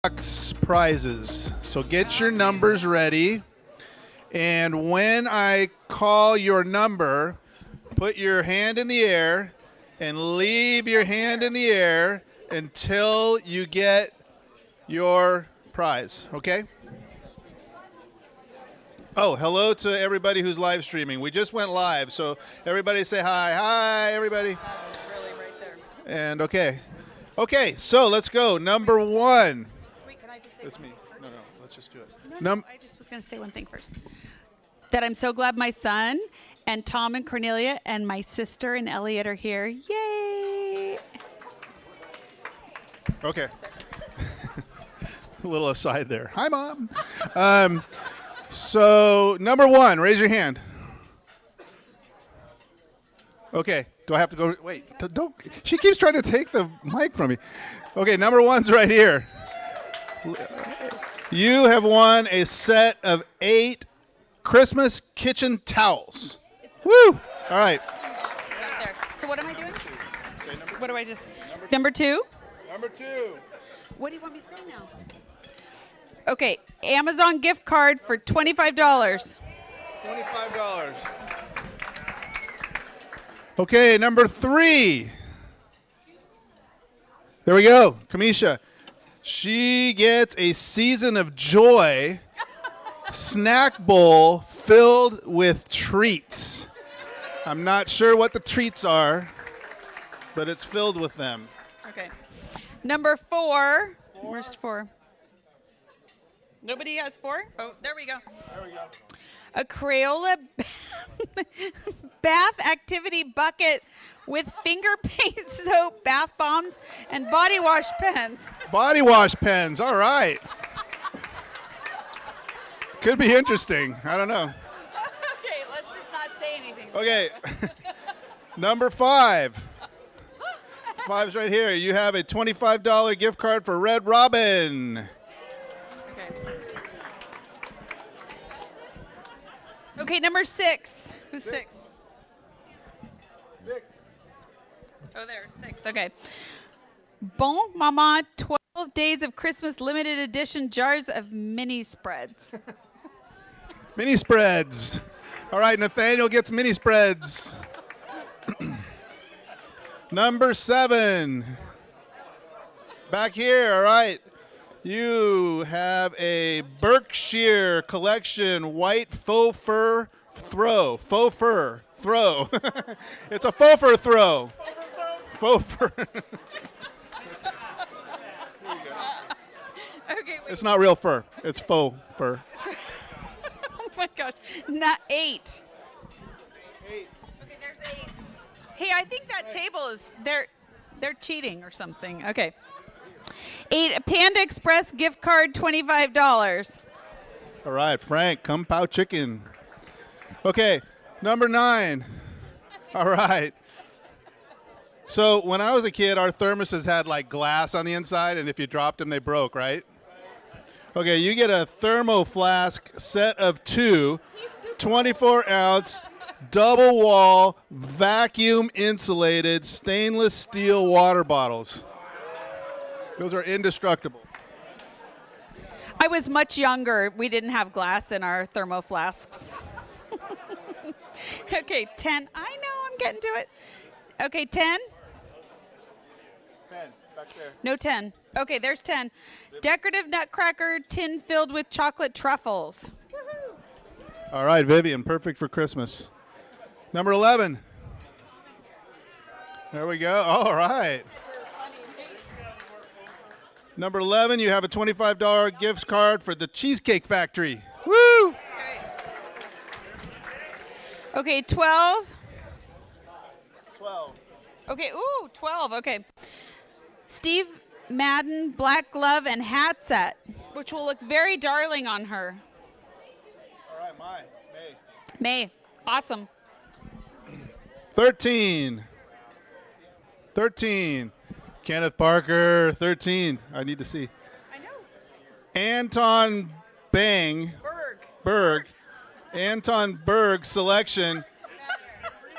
prizes. So get your numbers ready. And when I call your number, put your hand in the air and leave your hand in the air until you get your prize, okay? Oh, hello to everybody who's live streaming. We just went live, so everybody say hi. Hi, everybody. That's really right there. And okay. Okay, so let's go. Number one. Wait, can I just say That's one me. thing first? No, let's just do it. No, I just was going to say one thing first. That I'm so glad my son and Tom and Cornelia and my sister and Elliot are here. Yay! Okay. A little aside there. Hi, Mom. So, number one, raise your hand. Okay. Do I have to go? Wait. Don't. She keeps trying to take the mic from me. Okay, number one's right here. You have won a set of 8 Christmas kitchen towels. Woo! All right. Right there. So what am I doing? What do I just... Number 2? Number 2. What do you want me to say now? Okay, Amazon gift card for $25. $25. Okay, number 3. There we go. Kamisha. She gets a Season of Joy snack bowl filled with treats. I'm not sure what the treats are, but it's filled with them. Okay. Number 4. Where's 4? Nobody has 4? Oh, there we go. There we go. A Crayola bath activity bucket with finger paint soap, bath bombs, and body wash pens. Body wash pens. All right. Could be interesting. I don't know. Okay, let's just not say anything. Okay. Number 5. 5's right here. You have a $25 gift card for Red Robin. Okay, number 6. Who's 6? 6. Oh, there's 6. Okay. Bon Maman 12 Days of Christmas limited edition jars of mini spreads. Mini spreads. All right, Nathaniel gets mini spreads. Number 7. Back here, all right. You have a Berkshire Collection white faux fur throw. Faux fur throw. It's a faux fur throw. Faux fur. Okay, wait. It's not real fur. It's faux fur. Oh my gosh. Not 8. 8. Okay, there's 8. Hey, I think that table is they're cheating or something. Okay. 8 Panda Express gift card, $25. All right, Frank, Kung Pao chicken. Okay, number 9. All right. So when I was a kid, our thermoses had like glass on the inside, and if you dropped them, they broke, right? Okay, you get a thermo flask set of 2, 24-ounce, double wall, vacuum insulated stainless steel water bottles. Those are indestructible. I was much younger. We didn't have glass in our thermo flasks. Okay, 10. I know, I'm getting to it. Okay, 10. 10, back there. No 10. Okay, there's 10. Decorative nutcracker tin filled with chocolate truffles. All right, Vivian, perfect for Christmas. Number 11. There we go. All right. Number 11, you have a $25 gift card for the Cheesecake Factory. Woo! Okay, 12. 12. Okay, ooh, 12. Okay. Steve Madden black glove and hat set, which will look very darling on her. All right, May. Awesome. 13. 13. Kenneth Parker, 13. I need to see. I know. Anton Berg. Anton Berg selection.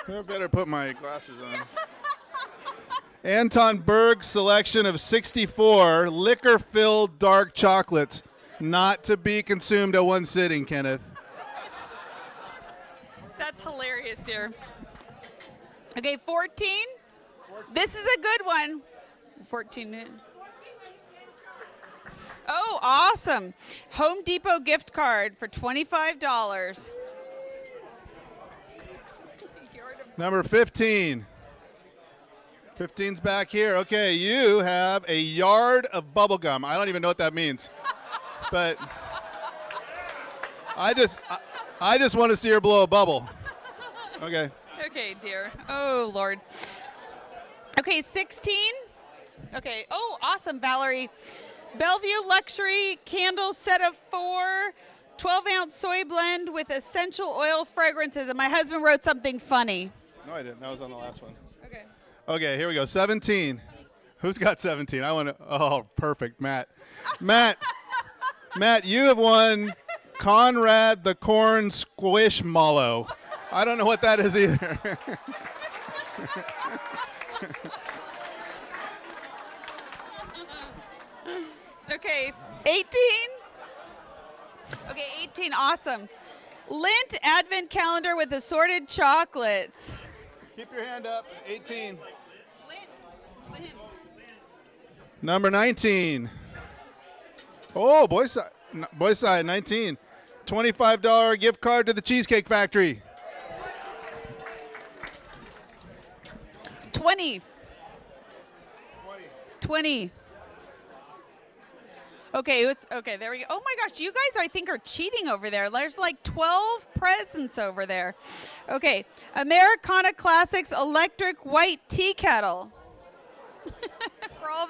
I better put my glasses on. Anton Berg's selection of 64 liquor-filled dark chocolates, not to be consumed at one sitting, Kenneth. That's hilarious, dear. Okay, 14. This is a good one. 14. Oh, awesome. Home Depot gift card for $25. Number 15. 15's back here. Okay, you have a yard of bubble gum. I don't even know what that means. But I just want to see her blow a bubble. Okay. Okay, dear. Oh, Lord. Okay, 16. Okay. Oh, awesome, Valerie. Bellevue Luxury candle set of 4, 12-ounce soy blend with essential oil fragrances. And my husband wrote something funny. No, I didn't. That was on the last one. Okay. Okay, here we go. 17. Who's got 17? I want to. Oh, perfect, Matt. Matt, you have won Conrad the Corn Squishmallow. I don't know what that is either. Okay, 18. Okay, 18, awesome. Lint Advent calendar with assorted chocolates. Keep your hand up. 18. Lint. Number 19. Oh, boy side, 19. $25 gift card to the Cheesecake Factory. 20. 20. Okay, okay, there we go. Oh my gosh, you guys I think are cheating over there. There's like 12 presents over there. Okay, Americana Classics electric white tea kettle. for all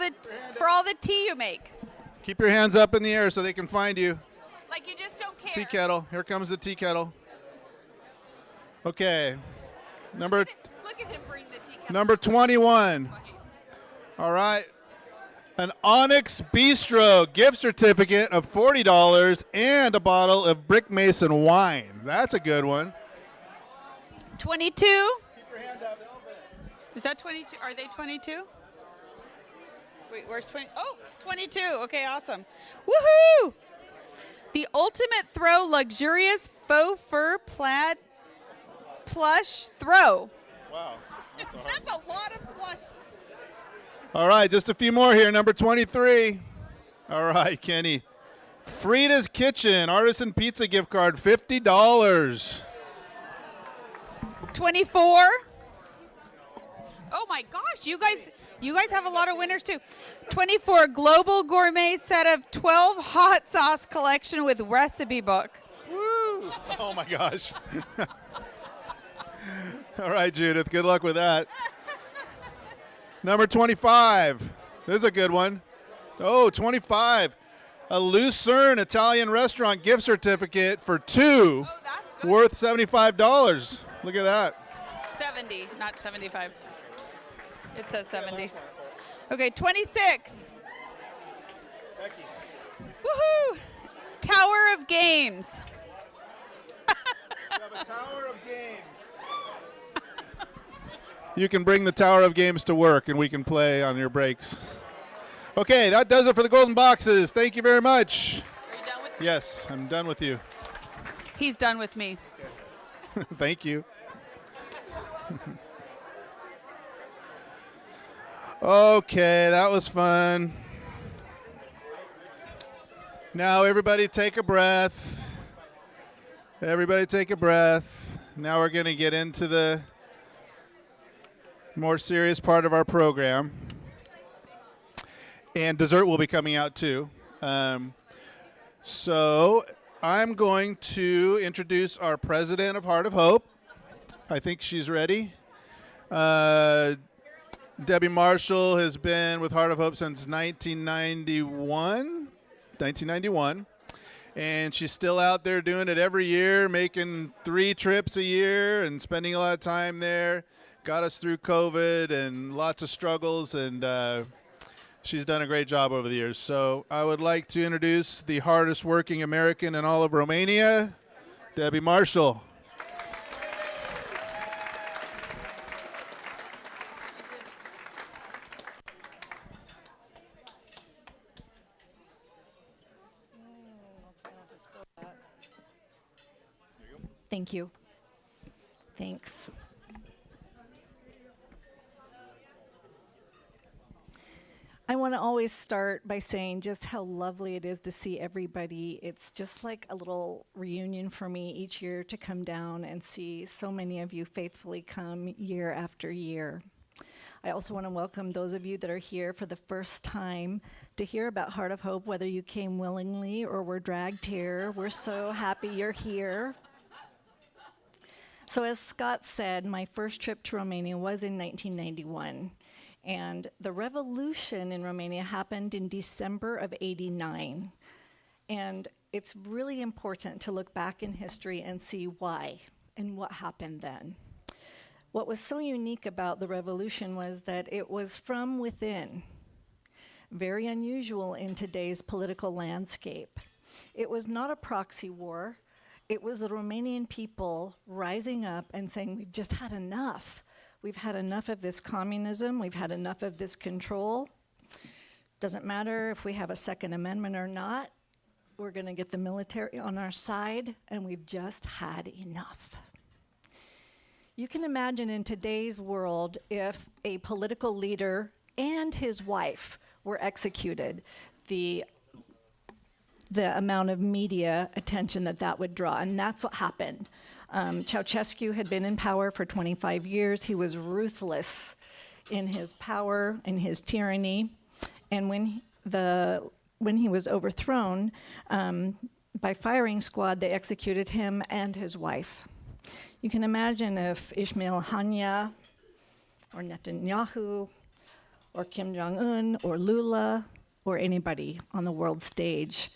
the tea you make. Keep your hands up in the air so they can find you. Like you just don't care. Tea kettle. Here comes the tea kettle. Okay. Look at him bring the tea kettle. Number 21. All right. An Onyx Bistro gift certificate of $40 and a bottle of Brick Mason wine. That's a good one. 22. Keep your hand up. Is that 22? Are they 22? Wait, where's 20? Oh, 22. Okay, awesome. Woohoo! The Ultimate Throw luxurious faux fur plaid plush throw. Wow. That's a lot of plush. All right, just a few more here. Number 23. All right, Kenny. Frida's Kitchen Artisan Pizza gift card, $50. 24. Oh my gosh, you guys have a lot of winners too. 24 Global Gourmet set of 12 hot sauce collection with recipe book. Woo! Oh my gosh. All right, Judith, good luck with that. Number 25. This is a good one. Oh, 25. A Lucerne Italian restaurant gift certificate for 2 worth $75. Look at that. 70, not 75. It says 70. Okay, 26. Becky. Woohoo! Tower of Games. We have a Tower of Games. You can bring the Tower of Games to work and we can play on your breaks. Okay, that does it for the golden boxes. Thank you very much. Are you done with me? Yes, I'm done with you. He's done with me. Thank you. Okay, that was fun. Now everybody take a breath. Everybody take a breath. Now we're going to get into the more serious part of our program. And dessert will be coming out too. So I'm going to introduce our president of Heart of Hope. I think she's ready. Debbie Marshall has been with Heart of Hope since 1991. And she's still out there doing it every year, making 3 trips a year and spending a lot of time there. Got us through COVID and lots of struggles, and she's done a great job over the years. So I would like to introduce the hardest working American in all of Romania, Debbie Marshall. Thank you. Thanks. I want to always start by saying just how lovely it is to see everybody. It's just like a little reunion for me each year to come down and see so many of you faithfully come year after year. I also want to welcome those of you that are here for the first time to hear about Heart of Hope, whether you came willingly or were dragged here. We're so happy you're here. So as Scott said, my first trip to Romania was in 1991. And the revolution in Romania happened in December of '89. And it's really important to look back in history and see why and what happened then. What was so unique about the revolution was that it was from within, very unusual in today's political landscape. It was not a proxy war. It was the Romanian people rising up and saying, we've just had enough. We've had enough of this communism. We've had enough of this control. Doesn't matter if we have a Second Amendment or not. We're going to get the military on our side, and we've just had enough. You can imagine in today's world if a political leader and his wife were executed, the amount of media attention that would draw, and that's what happened. Ceausescu had been in power for 25 years. He was ruthless in his power and his tyranny. And when he was overthrown, by firing squad, they executed him and his wife. You can imagine if Ismail Haniyeh or Netanyahu or Kim Jong-un or Lula or anybody on the world stage,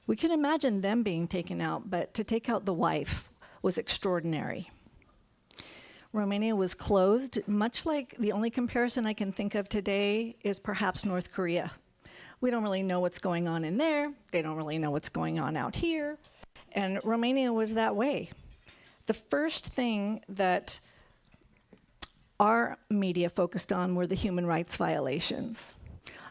we can imagine them being taken out, but to take out the wife was extraordinary. Romania was closed, much like the only comparison I can think of today is perhaps North Korea. We don't really know what's going on in there. They don't really know what's going on out here. And Romania was that way. The first thing that our media focused on were the human rights violations.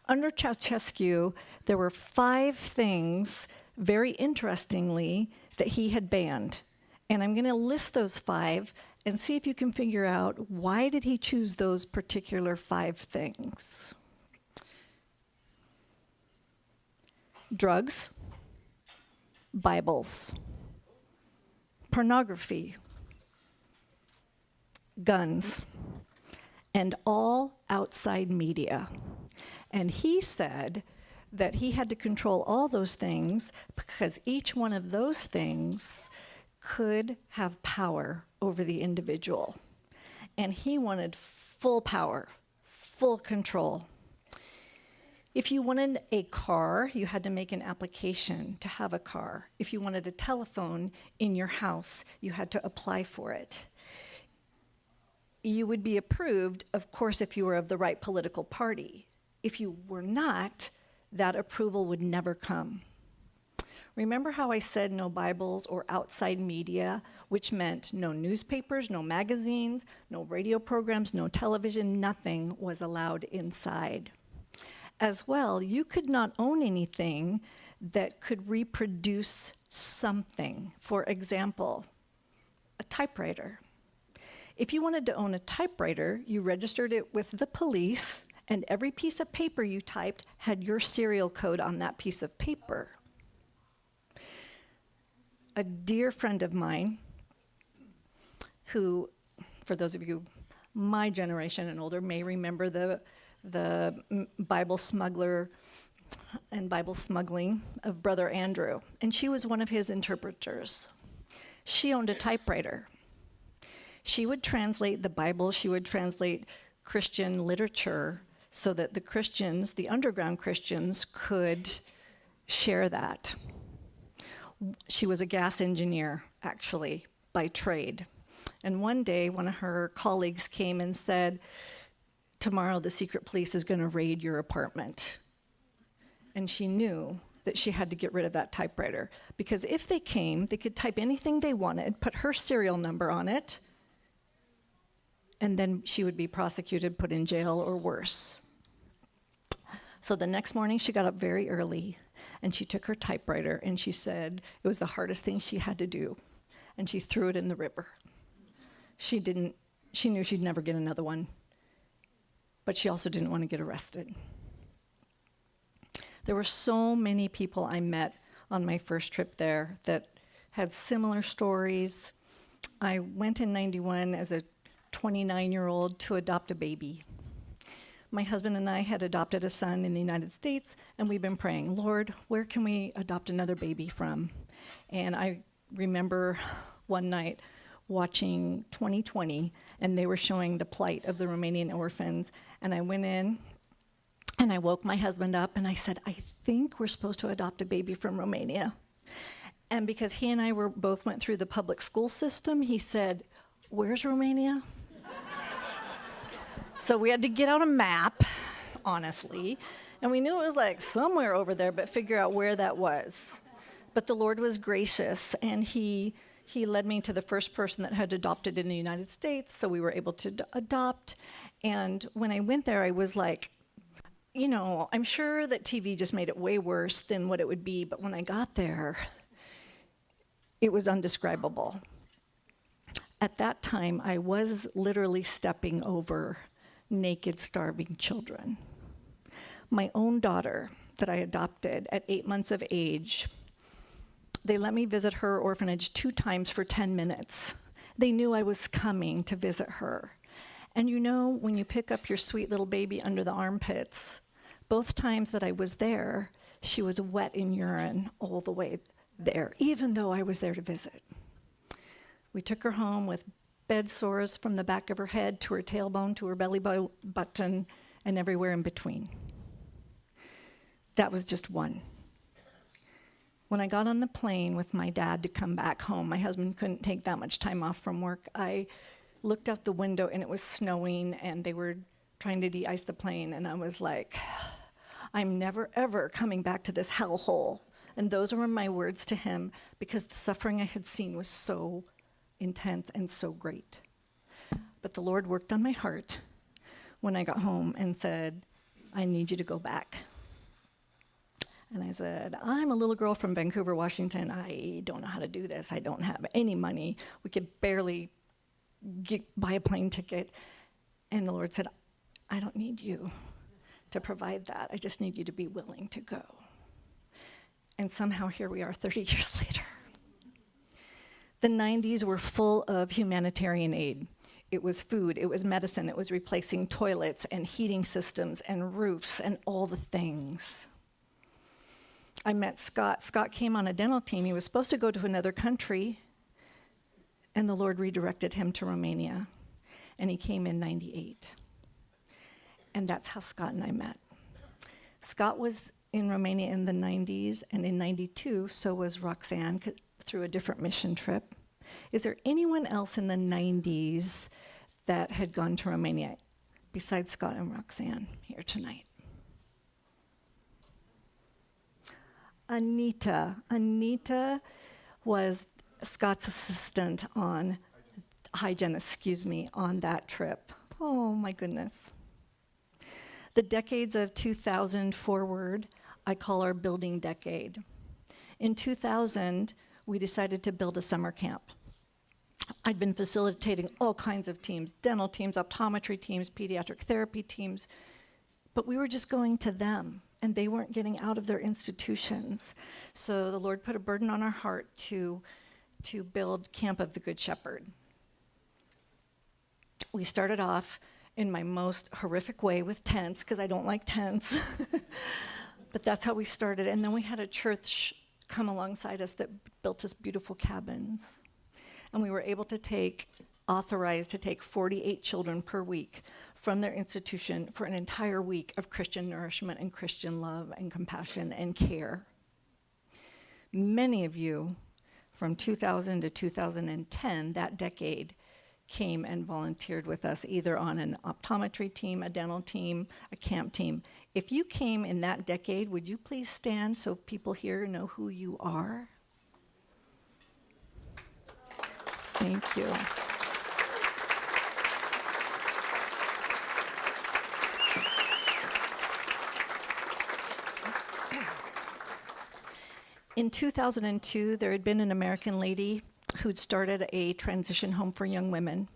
Under Ceausescu, there were 5 things, very interestingly, that he had banned. And I'm going to list those 5 and see if you can figure out why did he choose those particular 5 things. Drugs, Bibles, pornography, guns, and all outside media. And he said that he had to control all those things because each one of those things could have power over the individual. And he wanted full power, full control. If you wanted a car, you had to make an application to have a car. If you wanted a telephone in your house, you had to apply for it. You would be approved, of course, if you were of the right political party. If you were not, that approval would never come. Remember how I said no Bibles or outside media, which meant no newspapers, no magazines, no radio programs, no television, nothing was allowed inside. As well, you could not own anything that could reproduce something. For example, a typewriter. If you wanted to own a typewriter, you registered it with the police, and every piece of paper you typed had your serial code on that piece of paper. A dear friend of mine, who, for those of you my generation and older, may remember the Bible smuggler and Bible smuggling of Brother Andrew, and she was one of his interpreters. She owned a typewriter. She would translate the Bible, she would translate Christian literature so that the Christians, the underground Christians, could share that. She was a gas engineer, actually, by trade. And one day, one of her colleagues came and said, tomorrow the secret police is going to raid your apartment. And she knew that she had to get rid of that typewriter, because if they came, they could type anything they wanted, put her serial number on it, and then she would be prosecuted, put in jail, or worse. So the next morning, she got up very early, and she took her typewriter, and she said it was the hardest thing she had to do. and she threw it in the river. She knew she'd never get another one, but she also didn't want to get arrested. There were so many people I met on my first trip there that had similar stories. I went in 91 as a 29-year-old to adopt a baby. My husband and I had adopted a son in the United States, and we've been praying, Lord, where can we adopt another baby from? And I remember one night watching 2020, and they were showing the plight of the Romanian orphans, and I went in, and I woke my husband up, and I said, I think we're supposed to adopt a baby from Romania. And because he and I both went through the public school system, he said, where's Romania? So we had to get out a map, honestly, and we knew it was like somewhere over there, but figure out where that was. But the Lord was gracious, and he led me to the first person that had adopted in the United States, so we were able to adopt. And when I went there, I was like, you know, I'm sure that TV just made it way worse than what it would be, but when I got there, it was indescribable. At that time, I was literally stepping over naked, starving children. My own daughter that I adopted at 8 months of age, they let me visit her orphanage 2 times for 10 minutes. They knew I was coming to visit her. And you know, when you pick up your sweet little baby under the armpits, both times that I was there, she was wet in urine all the way there, even though I was there to visit. We took her home with bed sores from the back of her head to her tailbone to her belly button and everywhere in between. That was just one. When I got on the plane with my dad to come back home, my husband couldn't take that much time off from work. I looked out the window and it was snowing and they were trying to de-ice the plane, and I was like, I'm never ever coming back to this hellhole. And those were my words to him, because the suffering I had seen was so intense and so great. But the Lord worked on my heart when I got home and said, I need you to go back. And I said, I'm a little girl from Vancouver, Washington. I don't know how to do this. I don't have any money. We could barely buy a plane ticket. And the Lord said, I don't need you to provide that. I just need you to be willing to go. And somehow here we are 30 years later. The 90s were full of humanitarian aid. It was food, it was medicine, it was replacing toilets and heating systems and roofs and all the things. I met Scott. Scott came on a dental team. He was supposed to go to another country, and the Lord redirected him to Romania. And he came in 98. And that's how Scott and I met. Scott was in Romania in the 90s, and in 92, so was Roxanne, through a different mission trip. Is there anyone else in the 90s that had gone to Romania besides Scott and Roxanne here tonight? Anita. Anita was Scott's assistant on, hygienist, on that trip. Oh my goodness. The decades of 2000 forward, I call our building decade. In 2000, we decided to build a summer camp. I'd been facilitating all kinds of teams, dental teams, optometry teams, pediatric therapy teams, but we were just going to them, and they weren't getting out of their institutions. So the Lord put a burden on our heart to build Camp of the Good Shepherd. We started off in my most horrific way with tents, because I don't like tents. But that's how we started. And then we had a church come alongside us that built us beautiful cabins. And we were able to authorized to take 48 children per week from their institution for an entire week of Christian nourishment and Christian love and compassion and care. Many of you from 2000 to 2010, that decade, came and volunteered with us either on an optometry team, a dental team, a camp team. If you came in that decade, would you please stand so people here know who you are? Thank you. In 2002, there had been an American lady who'd started a transition home for young women,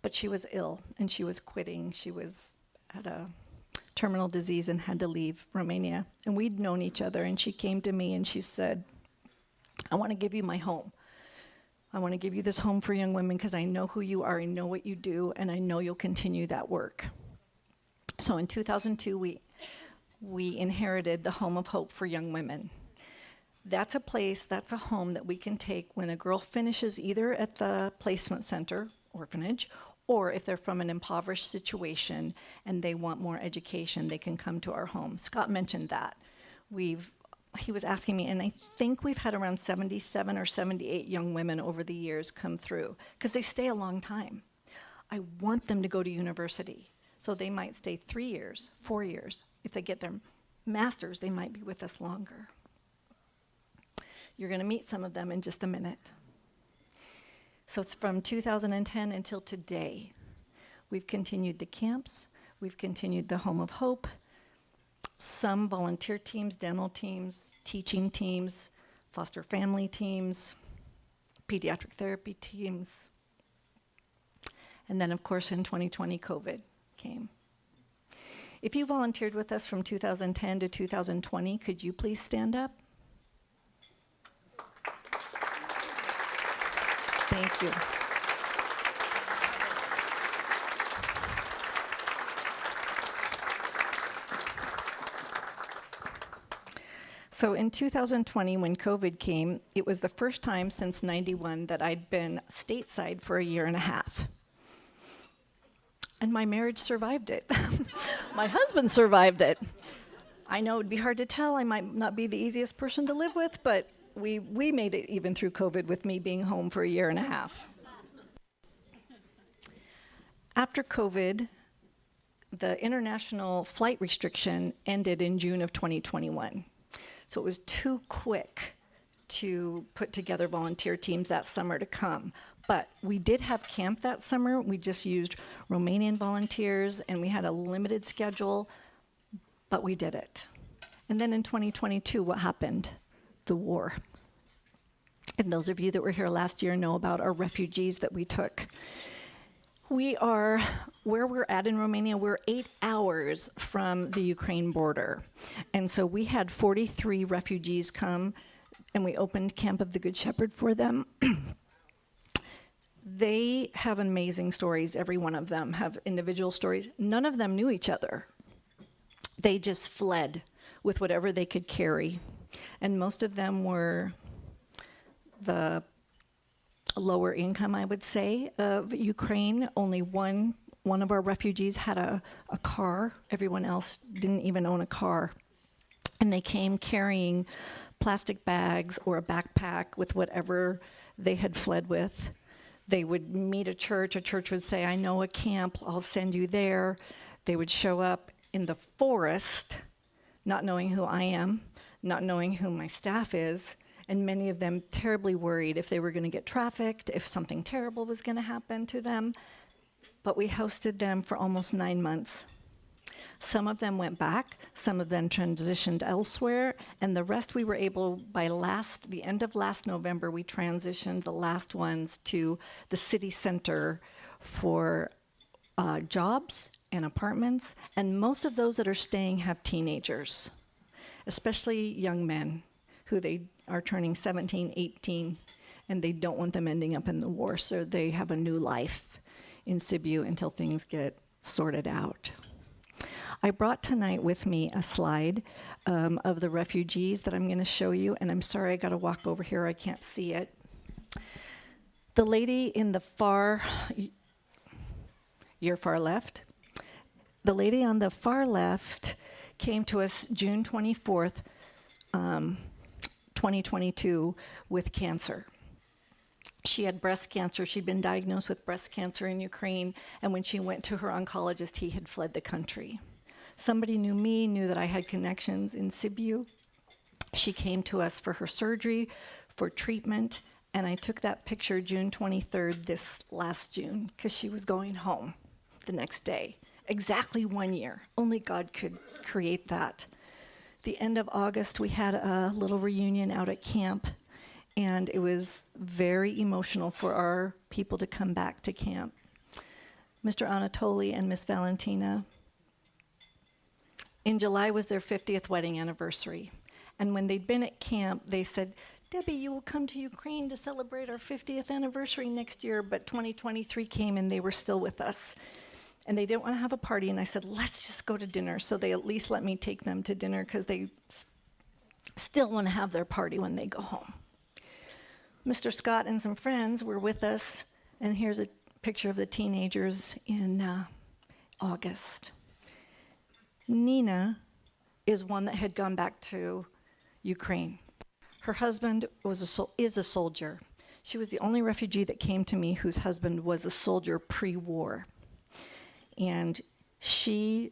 but she was ill and she was quitting. She had a terminal disease and had to leave Romania. And we'd known each other, and she came to me and she said, I want to give you my home. I want to give you this home for young women because I know who you are, I know what you do, and I know you'll continue that work. So in 2002, we inherited the Home of Hope for Young Women. That's a place, that's a home that we can take when a girl finishes either at the placement center, orphanage, or if they're from an impoverished situation and they want more education, they can come to our home. Scott mentioned that. He was asking me, and I think we've had around 77 or 78 young women over the years come through, because they stay a long time. I want them to go to university, so they might stay 3 years, 4 years. If they get their master's, they might be with us longer. You're going to meet some of them in just a minute. So from 2010 until today, we've continued the camps, we've continued the Home of Hope, some volunteer teams, dental teams, teaching teams, foster family teams, pediatric therapy teams. And then, of course, in 2020, COVID came. If you volunteered with us from 2010 to 2020, could you please stand up? Thank you. So in 2020, when COVID came, it was the first time since '91 that I'd been stateside for a year and a half. And my marriage survived it. My husband survived it. I know it'd be hard to tell. I might not be the easiest person to live with, but we made it even through COVID with me being home for a year and a half. After COVID, the international flight restriction ended in June of 2021. So it was too quick to put together volunteer teams that summer to come. But we did have camp that summer. We just used Romanian volunteers, and we had a limited schedule, but we did it. And then in 2022, what happened? The war. And those of you that were here last year know about our refugees that we took. We are, where we're at in Romania, we're 8 hours from the Ukraine border. And so we had 43 refugees come, and we opened Camp of the Good Shepherd for them. They have amazing stories. Every one of them have individual stories. None of them knew each other. They just fled with whatever they could carry. And most of them were the lower income, I would say, of Ukraine. Only one of our refugees had a car. Everyone else didn't even own a car. And they came carrying plastic bags or a backpack with whatever they had fled with. They would meet a church would say, I know a camp, I'll send you there. They would show up in the forest, not knowing who I am, not knowing who my staff is, and many of them terribly worried if they were going to get trafficked, if something terrible was going to happen to them. But we hosted them for almost 9 months. Some of them went back, some of them transitioned elsewhere, and the rest we were able, by the end of last November, we transitioned the last ones to the city center for jobs and apartments, and most of those that are staying have teenagers, especially young men who they are turning 17, 18, and they don't want them ending up in the war, so they have a new life in Sibiu until things get sorted out. I brought tonight with me a slide of the refugees that I'm going to show you, and I'm sorry I got to walk over here, I can't see it. The lady in the your far left, the lady on the far left came to us June 24th, 2022 with cancer. She had breast cancer. She'd been diagnosed with breast cancer in Ukraine, and when she went to her oncologist, he had fled the country. Somebody knew me, knew that I had connections in Sibiu. She came to us for her surgery, for treatment, and I took that picture June 23rd, this last June, because she was going home the next day. Exactly 1 year. Only God could create that. The end of August, we had a little reunion out at camp, And it was very emotional for our people to come back to camp. Mr. Anatoly and Miss Valentina, in July was their 50th wedding anniversary. And when they'd been at camp, they said, Debbie, you will come to Ukraine to celebrate our 50th anniversary next year. But 2023 came and they were still with us. And they didn't want to have a party. And I said, let's just go to dinner. So they at least let me take them to dinner because they still want to have their party when they go home. Mr. Scott and some friends were with us. And here's a picture of the teenagers in August. Nina is one that had gone back to Ukraine. Her husband is a soldier. She was the only refugee that came to me whose husband was a soldier pre-war. And she,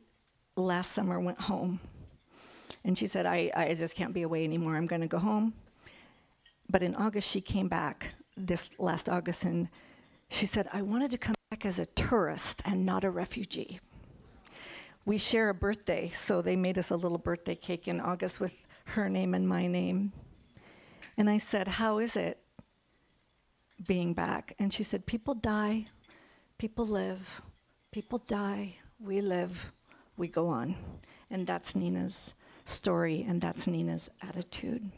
last summer, went home. And she said, I just can't be away anymore. I'm going to go home. But in August, she came back, this last August, and she said, I wanted to come back as a tourist and not a refugee. We share a birthday, so they made us a little birthday cake in August with her name and my name. And I said, how is it being back? And she said, people die, people live, people die, we live, we go on. And that's Nina's story, and that's Nina's attitude.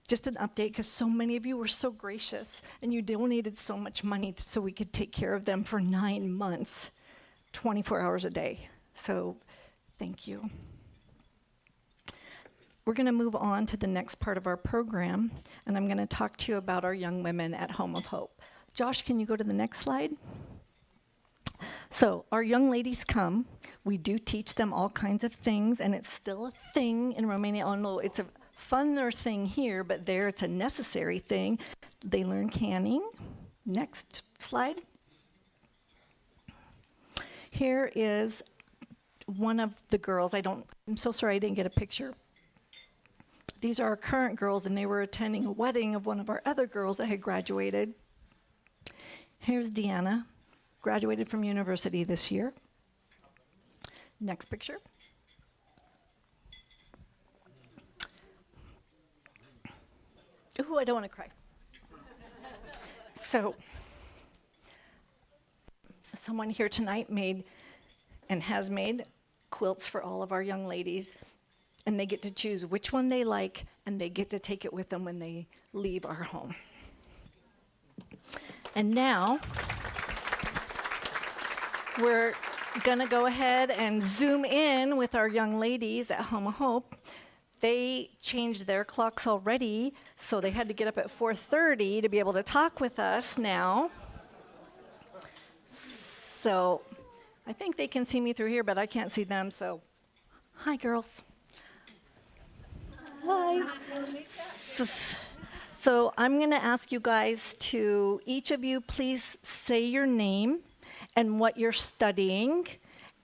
Just an update, because so many of you were so gracious, and you donated so much money so we could take care of them for 9 months, 24 hours a day. So thank you. We're going to move on to the next part of our program, and I'm going to talk to you about our young women at Home of Hope. Josh, can you go to the next slide? So our young ladies come. We do teach them all kinds of things, and it's still a thing in Romania. Oh, no, it's a funner thing here, but there it's a necessary thing. They learn canning. Next slide. Here is one of the girls. I'm so sorry I didn't get a picture. These are our current girls, and they were attending a wedding of one of our other girls that had graduated. Here's Deanna, graduated from university this year. Next picture. Ooh, I don't want to cry. So, someone here tonight made and has made quilts for all of our young ladies, and they get to choose which one they like, and they get to take it with them when they leave our home. And now, we're gonna go ahead and zoom in with our young ladies at Home of Hope. They changed their clocks already, so they had to get up at 4:30 to be able to talk with us now. So I think they can see me through here, but I can't see them, so hi, girls. Hi. So I'm going to ask you guys to, each of you, please say your name and what you're studying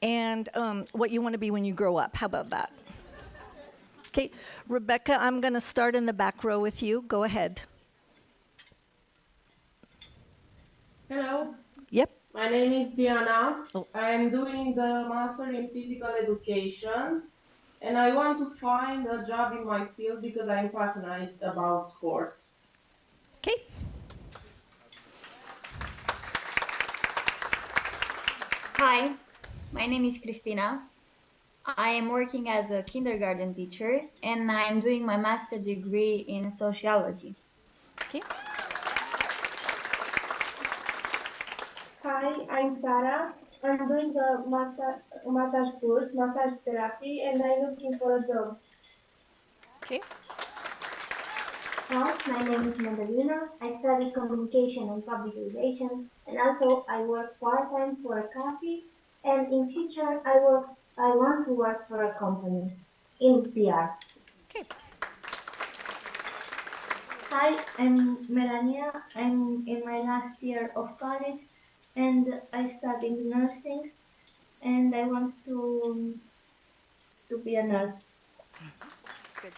and what you want to be when you grow up. How about that? Okay, Rebecca, I'm going to start in the back row with you. Go ahead. Hello. Yep. My name is Diana. Oh. I am doing the Master in Physical Education, and I want to find a job in my field because I'm passionate about sport. Okay. Hi, my name is Cristina. I am working as a kindergarten teacher, and I'm doing my master's degree in sociology. Okay. Hi, I'm Sarah. I'm doing the massage course, massage therapy, and I'm looking for a job. Okay. Hi, my name is Madalena. I study communication and public relations, and also I work part-time for a cafe, and in future I want to work for a company in PR. Okay. Hi, I'm Melania. I'm in my last year of college, and I study nursing, and I want to be a nurse. Good.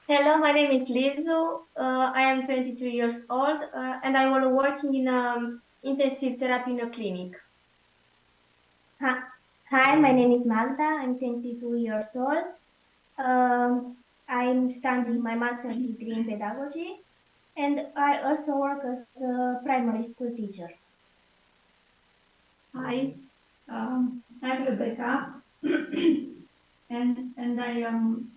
Hello, my name is Lizu. I am 23 years old, and I was working in intensive therapy in a clinic. Hi, my name is Magda. I'm 22 years old. I'm studying my master's degree in pedagogy, and I also work as a primary school teacher. Hi, I'm Rebecca, and I am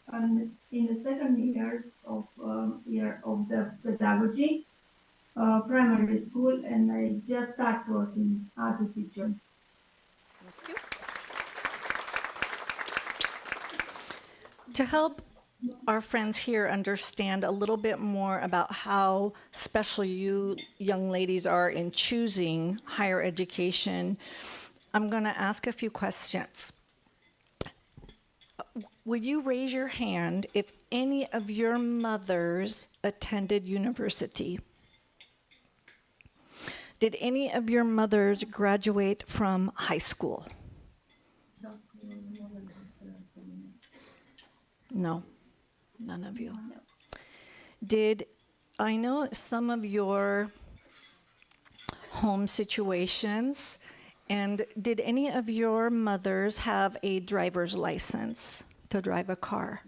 in the second year of the pedagogy primary school, and I just started working as a teacher. To help our friends here understand a little bit more about how special you young ladies are in choosing higher education, I'm going to ask a few questions. Would you raise your hand if any of your mothers attended university? Did any of your mothers graduate from high school? No, none of you. Did I know some of your home situations, and did any of your mothers have a driver's license to drive a car?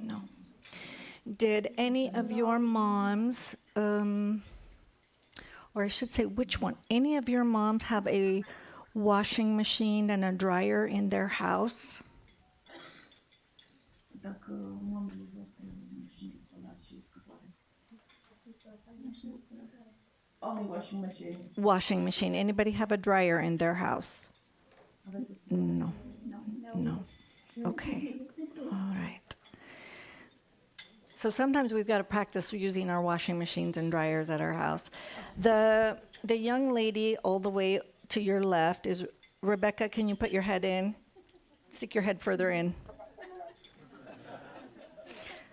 No. Did any of your moms, or I should say which one, any of your moms have a washing machine and a dryer in their house? Only washing machine. Washing machine. Anybody have a dryer in their house? No. No. Okay. All right. So sometimes we've got to practice using our washing machines and dryers at our house. The young lady all the way to your left is Rebecca. Can you put your head in? Stick your head further in.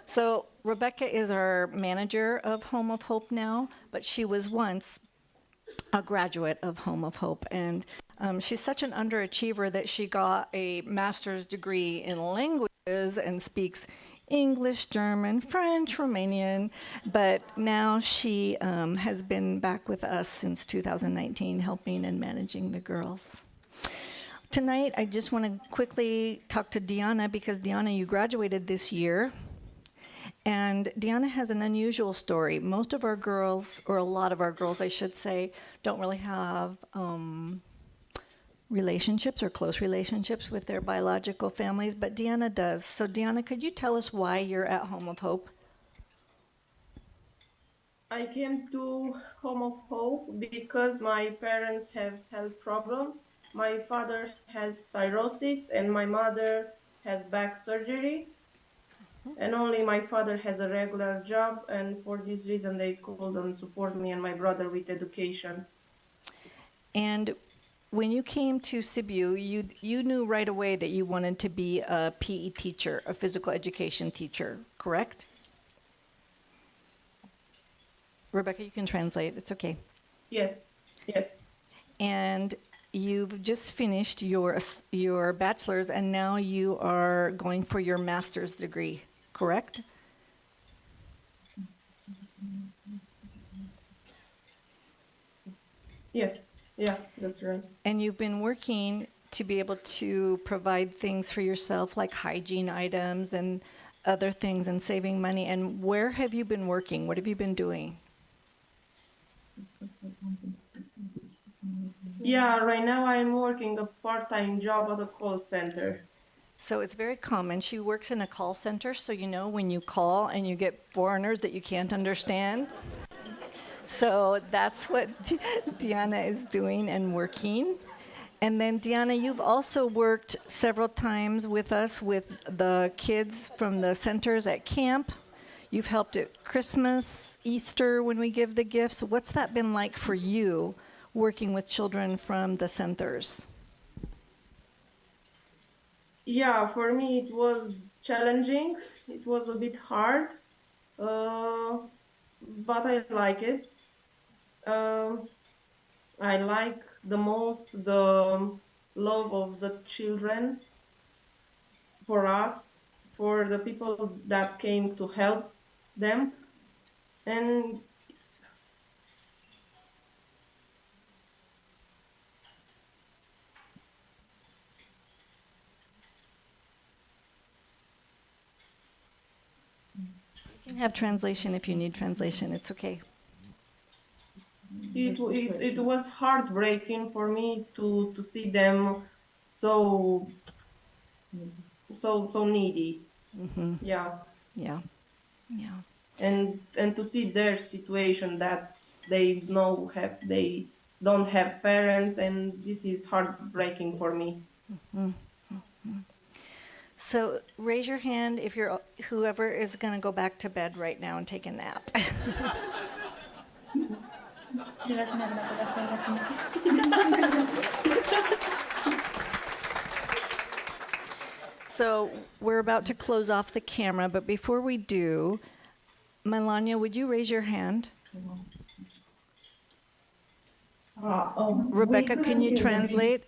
So Rebecca is our manager of Home of Hope now, but she was once a graduate of Home of Hope, and she's such an underachiever that she got a master's degree in languages and speaks English, German, French, Romanian, but now she has been back with us since 2019, helping and managing the girls. Tonight, I just want to quickly talk to Diana, because Diana, you graduated this year. And Diana has an unusual story. Most of our girls, or a lot of our girls, I should say, don't really have relationships or close relationships with their biological families, but Diana does. So Diana, could you tell us why you're at Home of Hope? I came to Home of Hope because my parents have health problems. My father has cirrhosis and my mother has back surgery. And only my father has a regular job, and for this reason they couldn't support me and my brother with education. And when you came to Sibiu, you knew right away that you wanted to be a PE teacher, a physical education teacher, correct? Rebecca, you can translate. It's okay. Yes, yes. And you've just finished your bachelor's, and now you are going for your master's degree, correct? Yes, yeah, that's right. And you've been working to be able to provide things for yourself, like hygiene items and other things, and saving money. And where have you been working? What have you been doing? Yeah, right now I'm working a part-time job at a call center. So it's very common. She works in a call center, so you know when you call and you get foreigners that you can't understand. So that's what Diana is doing and working. And then, Diana, you've also worked several times with us with the kids from the centers at camp. You've helped at Christmas, Easter, when we give the gifts. What's that been like for you, working with children from the centers? Yeah, for me it was challenging. It was a bit hard, but I like it. Um, I like the most the love of the children for us, for the people that came to help them. And You can have translation if you need translation. It's okay. It was heartbreaking for me to see them so so needy. Yeah. Yeah. Yeah. And to see their situation that they don't have parents, and this is heartbreaking for me. So raise your hand if you're whoever is going to go back to bed right now and take a nap. So we're about to close off the camera, but before we do, Melania, would you raise your hand? Rebecca, can you translate?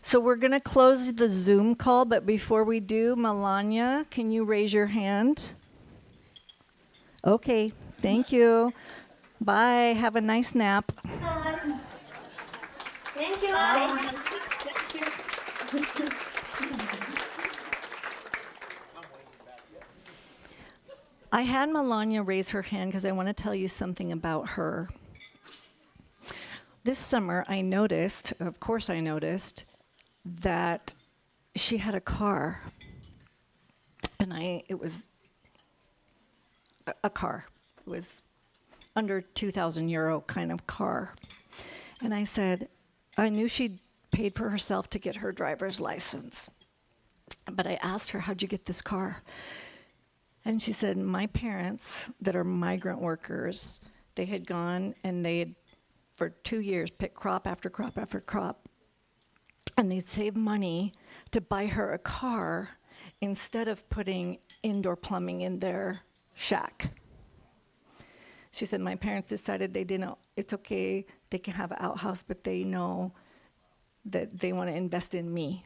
So we're going to close the Zoom call, but before we do, Melania, can you raise your hand? Okay, thank you. Bye. Have a nice nap. Thank you. I had Melania raise her hand because I want to tell you something about her. This summer, I noticed, of course I noticed, that she had a car. And it was a car. It was under 2,000 euro kind of car. And I said, I knew she'd paid for herself to get her driver's license. But I asked her, how'd you get this car? And she said, my parents that are migrant workers, they had gone and they had, for 2 years, picked crop after crop after crop. And they'd saved money to buy her a car instead of putting indoor plumbing in their shack. She said, my parents decided they didn't, it's okay, they can have an outhouse, but they know that they want to invest in me.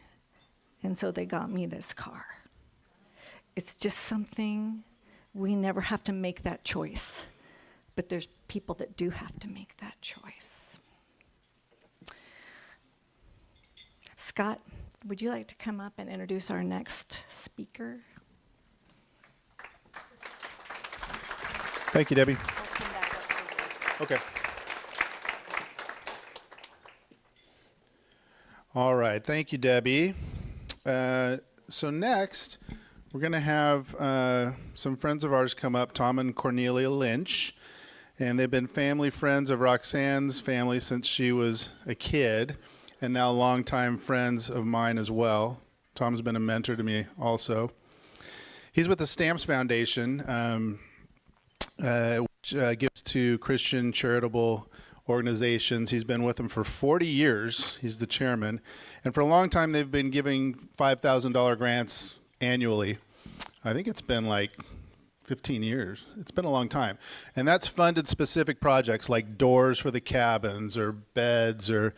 And so they got me this car. It's just something, we never have to make that choice. But there's people that do have to make that choice. Scott, would you like to come up and introduce our next speaker? Thank you, Debbie. Okay. All right. Thank you, Debbie. So next, we're going to have some friends of ours come up, Tom and Cornelia Lynch. And they've been family friends of Roxanne's family since she was a kid, and now longtime friends of mine as well. Tom's been a mentor to me also. He's with the Stamps Foundation, which gives to Christian charitable organizations. He's been with them for 40 years. He's the chairman. And for a long time, they've been giving $5,000 grants annually. I think it's been like 15 years. It's been a long time. And that's funded specific projects like doors for the cabins or beds or,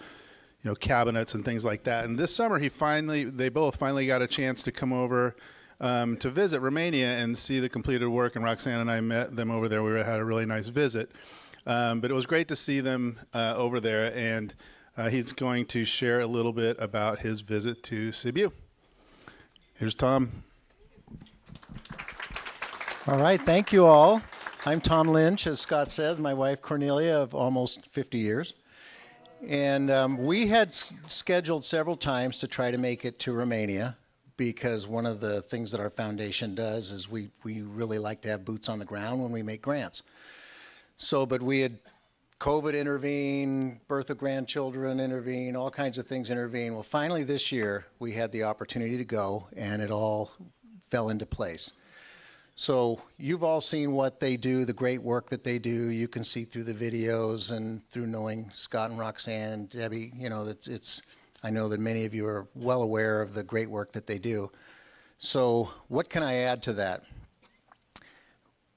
you know, cabinets and things like that. And this summer, they both finally got a chance to come over to visit Romania and see the completed work. And Roxanne and I met them over there. We had a really nice visit. But it was great to see them over there. And he's going to share a little bit about his visit to Sibiu. Here's Tom. All right, thank you all. I'm Tom Lynch, as Scott said, my wife Cornelia of almost 50 years. And we had scheduled several times to try to make it to Romania, because one of the things that our foundation does is we really like to have boots on the ground when we make grants. So, but we had COVID intervene, birth of grandchildren intervene, all kinds of things intervene. Well, finally this year, we had the opportunity to go, and it all fell into place. So you've all seen what they do, the great work that they do. You can see through the videos and through knowing Scott and Roxanne and Debbie, you know, I know that many of you are well aware of the great work that they do. So what can I add to that?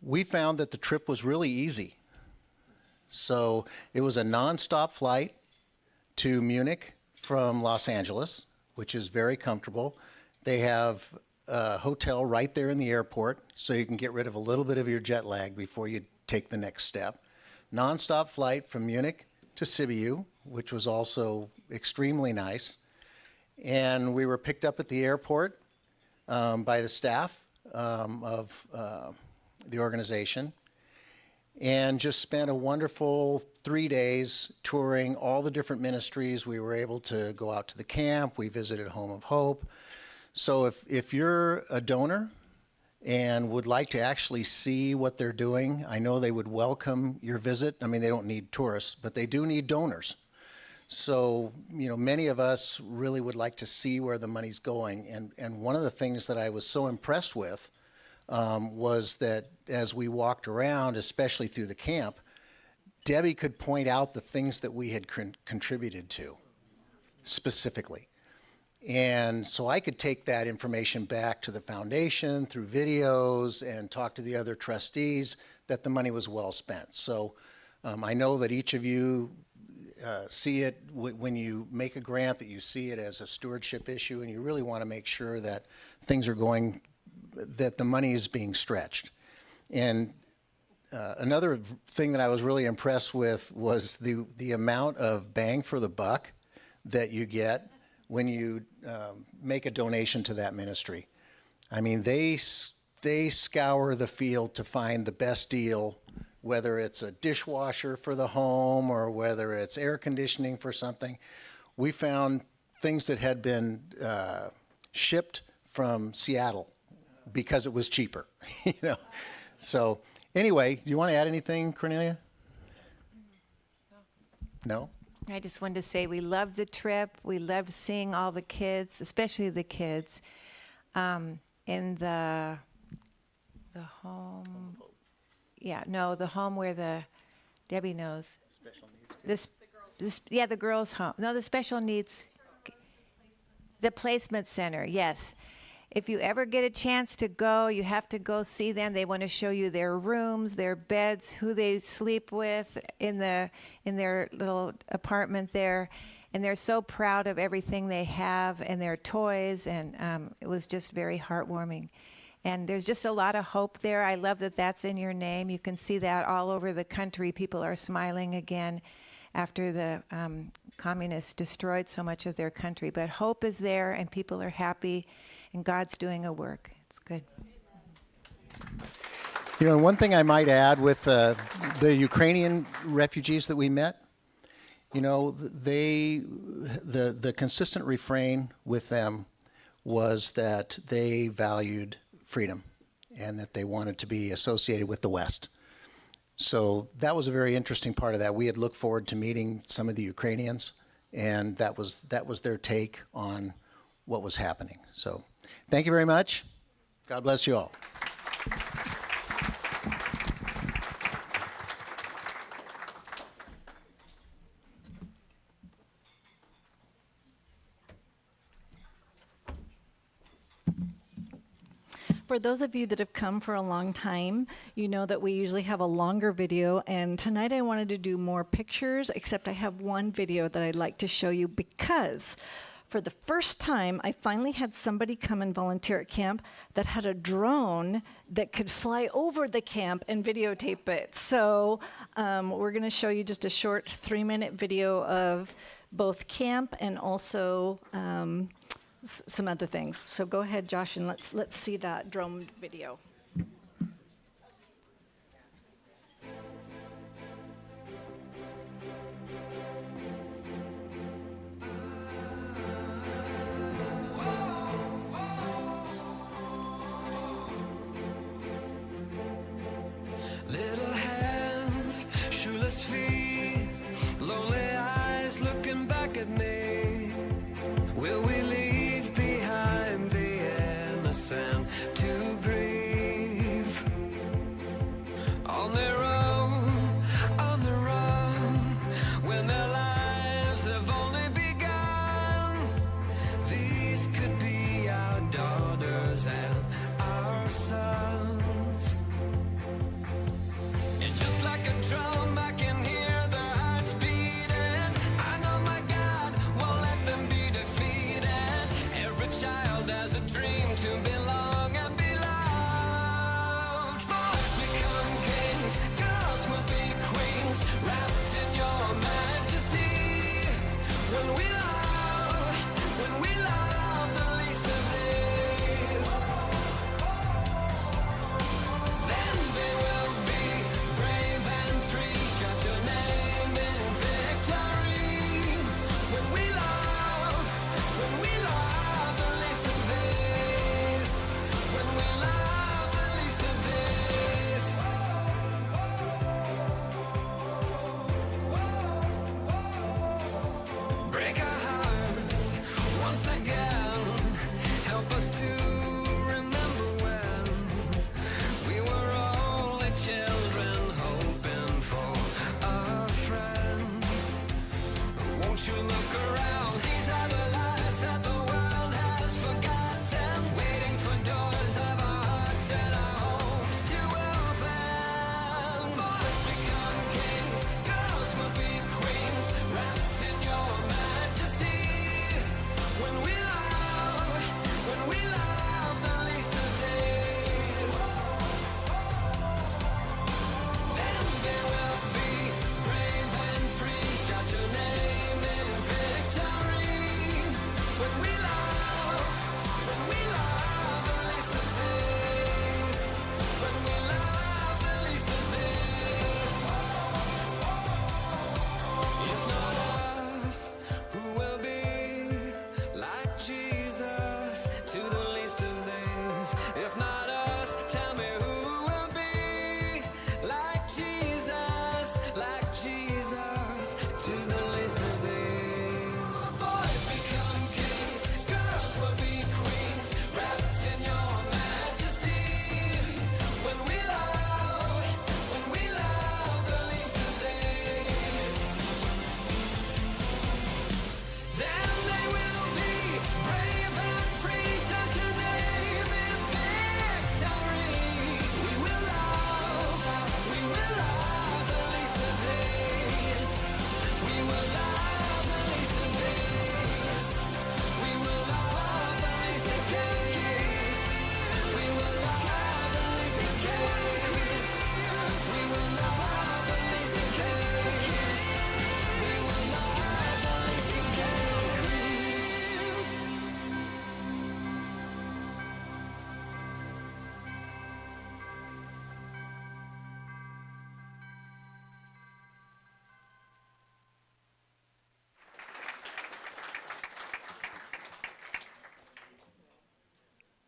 We found that the trip was really easy. So it was a nonstop flight to Munich from Los Angeles, which is very comfortable. They have a hotel right there in the airport, so you can get rid of a little bit of your jet lag before you take the next step. Nonstop flight from Munich to Sibiu, which was also extremely nice. And we were picked up at the airport by the staff of the organization, and just spent a wonderful 3 days touring all the different ministries. We were able to go out to the camp. We visited Home of Hope. So if you're a donor and would like to actually see what they're doing, I know they would welcome your visit. I mean, they don't need tourists, but they do need donors. So, you know, many of us really would like to see where the money's going. And one of the things that I was so impressed with was that as we walked around, especially through the camp, Debbie could point out the things that we had contributed to specifically. And so I could take that information back to the foundation through videos and talk to the other trustees that the money was well spent. So I know that each of you see it when you make a grant, that you see it as a stewardship issue, and you really want to make sure that things are going, that the money is being stretched. And another thing that I was really impressed with was the amount of bang for the buck that you get when you make a donation to that ministry. I mean, they scour the field to find the best deal, whether it's a dishwasher for the home or whether it's air conditioning for something. We found things that had been shipped from Seattle because it was cheaper, you know. So anyway, do you want to add anything, Cornelia? No? I just wanted to say we loved the trip. We loved seeing all the kids, especially the kids, in the home. Yeah, no, the home where Debbie knows. Special needs kids. The girls' home. No, the special needs. The placement center, yes. If you ever get a chance to go, you have to go see them. They want to show you their rooms, their beds, who they sleep with in their little apartment there. And they're so proud of everything they have and their toys, and it was just very heartwarming. And there's just a lot of hope there. I love that that's in your name. You can see that all over the country. People are smiling again after the communists destroyed so much of their country. But hope is there, and people are happy, and God's doing a work. It's good. You know, one thing I might add with the Ukrainian refugees that we met, you know, the consistent refrain with them was that they valued freedom and that they wanted to be associated with the West. So that was a very interesting part of that. We had looked forward to meeting some of the Ukrainians, and that was their take on what was happening. So thank you very much. God bless you all. For those of you that have come for a long time, you know that we usually have a longer video, and tonight I wanted to do more pictures, except I have one video that I'd like to show you because for the first time, I finally had somebody come and volunteer at camp that had a drone that could fly over the camp and videotape it. So we're going to show you just a short 3-minute video of both camp and also some other things. So go ahead, Josh, and let's see that drone video. Little hands, shoeless feet, lonely eyes looking back at me. Will we leave behind the innocent to grieve? On their own, on the run, when their lives have only begun. These could be our daughters and our sons. And just like a drum, I can hear